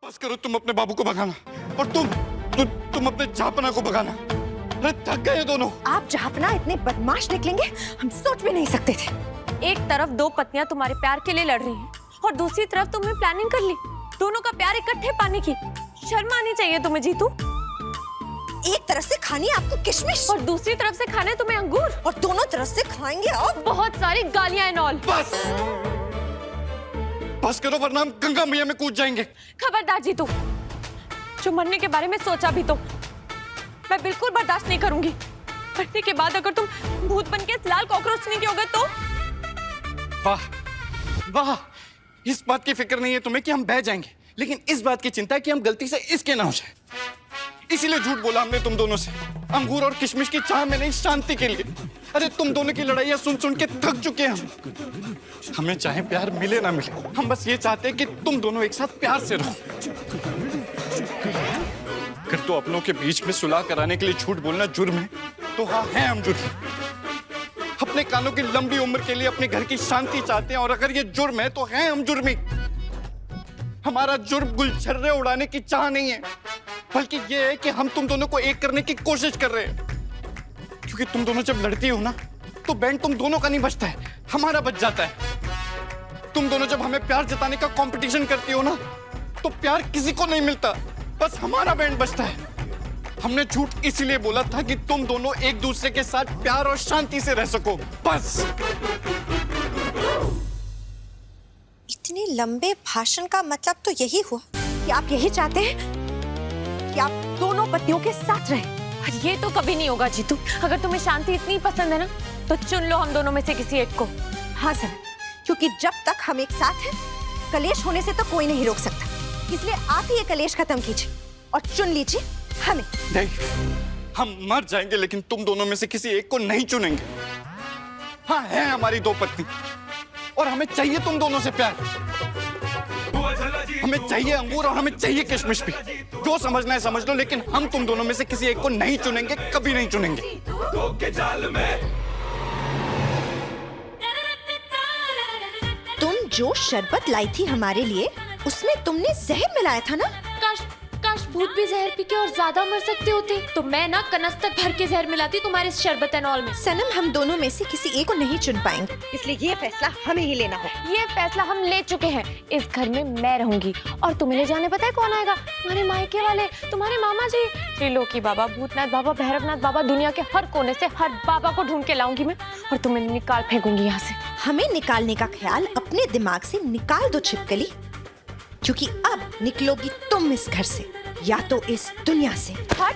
बस करो, तुम अपने बाबू को भगाना और तुम अपने जहाँपना को भगाना। अरे थक गए दोनों। आप जहाँपना इतने बदमाश निकलेंगे हम सोच भी नहीं सकते थे। एक तरफ दो पत्नियां तुम्हारे प्यार के लिए लड़ रही हैं और दूसरी तरफ तुमने प्लानिंग कर ली दोनों का प्यार इकट्ठे पाने की। शर्म आनी चाहिए तुम्हें जीतू। एक तरफ से खानी है आपको किशमिश और दूसरी तरफ से खाने तुम्हें अंगूर और दोनों तरफ से खाएंगे आप बहुत सारी गालियां एंड ऑल। बस करो वरना हम गंगा मैया में कूद जाएंगे। खबरदार जीतू, जो मरने के बारे में सोचा भी तो मैं बिल्कुल बर्दाश्त नहीं करूंगी। मरने के बाद अगर तुम भूत बन के इस लाल कॉकरोच नहीं होगे तो। वाह वाह, इस बात की फिक्र नहीं है तुम्हें कि हम बह जाएंगे, लेकिन इस बात की चिंता है कि हम गलती से इसके ना हो जाए। इसीलिए झूठ बोला हमने तुम दोनों से, अंगूर और किशमिश की चाह में नहीं, शांति के लिए। अरे तुम दोनों की लड़ाइयां सुन सुन के थक चुके हैं हम। हमें चाहे प्यार मिले ना मिले, हम बस ये चाहते हैं कि तुम दोनों एक साथ प्यार से रहो। अगर तो अपनों के बीच में सुलह कराने के लिए झूठ बोलना जुर्म है तो हाँ है हम जुर्म। अपने कानों की लंबी उम्र के लिए अपने घर की शांति चाहते हैं और अगर ये जुर्म है तो है हम जुर्मी। हमारा जुर्म गुलछर्रे उड़ाने की चाह नहीं है, बल्कि ये है कि हम तुम दोनों को एक करने की कोशिश कर रहे हैं। क्योंकि तुम दोनों जब लड़ती हो ना तो बैंड तुम दोनों का नहीं बचता है, हमारा बच जाता है। तुम दोनों जब हमें प्यार जताने का कंपटीशन करती हो ना तो प्यार किसी को नहीं मिलता, बस हमारा बैंड बचता है। हमने झूठ इसीलिए बोला था कि तुम दोनों एक दूसरे के साथ प्यार और शांति से रह सको, बस। इतने लंबे भाषण का मतलब तो यही हुआ कि आप यही चाहते हैं कि आप दोनों पतियों के साथ रहें। और ये तो कभी नहीं होगा जीतू। अगर तुम्हें शांति इतनी पसंद है ना तो चुन लो हम दोनों में से किसी एक को। हाँ सर, क्योंकि जब तक हम एक साथ हैं कलेश होने से तो कोई नहीं रोक सकता। इसलिए आप ही ये कलेश खत्म कीजिए और चुन लीजिए हमें। नहीं, हम मर जाएंगे लेकिन तुम दोनों में से किसी एक को नहीं चुनेंगे। हाँ है हमारी दो पत्नी और हमें चाहिए तुम दोनों से प्यार। हमें चाहिए अंगूर और हमें चाहिए किशमिश भी। जो समझना है समझ लो, लेकिन हम तुम दोनों में से किसी एक को नहीं चुनेंगे, कभी नहीं चुनेंगे। तुम जो शरबत लाई थी हमारे लिए उसमें तुमने जहर मिलाया था ना। काश भूत भी जहर पी के और ज्यादा मर सकते होते तो मैं ना कनस्तक भर के जहर मिलाती तुम्हारे इस शरबत एंड ऑल में। सनम, हम दोनों में से किसी एक को नहीं चुन पाएंगे, इसलिए ये फैसला हमें ही लेना होगा। ये फैसला हम ले चुके हैं। इस घर में मैं रहूंगी और तुम्हें ले जाने पता है कौन आएगा? तुम्हारे मायके वाले, तुम्हारे मामा जी, त्रिलोकी बाबा, भूतनाथ बाबा, भैरवनाथ बाबा। दुनिया के हर कोने से हर बाबा को ढूंढ के लाऊंगी मैं और तुम्हें निकाल फेंकूंगी यहाँ से। हमें निकालने का ख्याल अपने दिमाग से निकाल दो छिपकली, क्योंकि अब निकलोगी तुम इस घर से या तो इस दुनिया से। हट!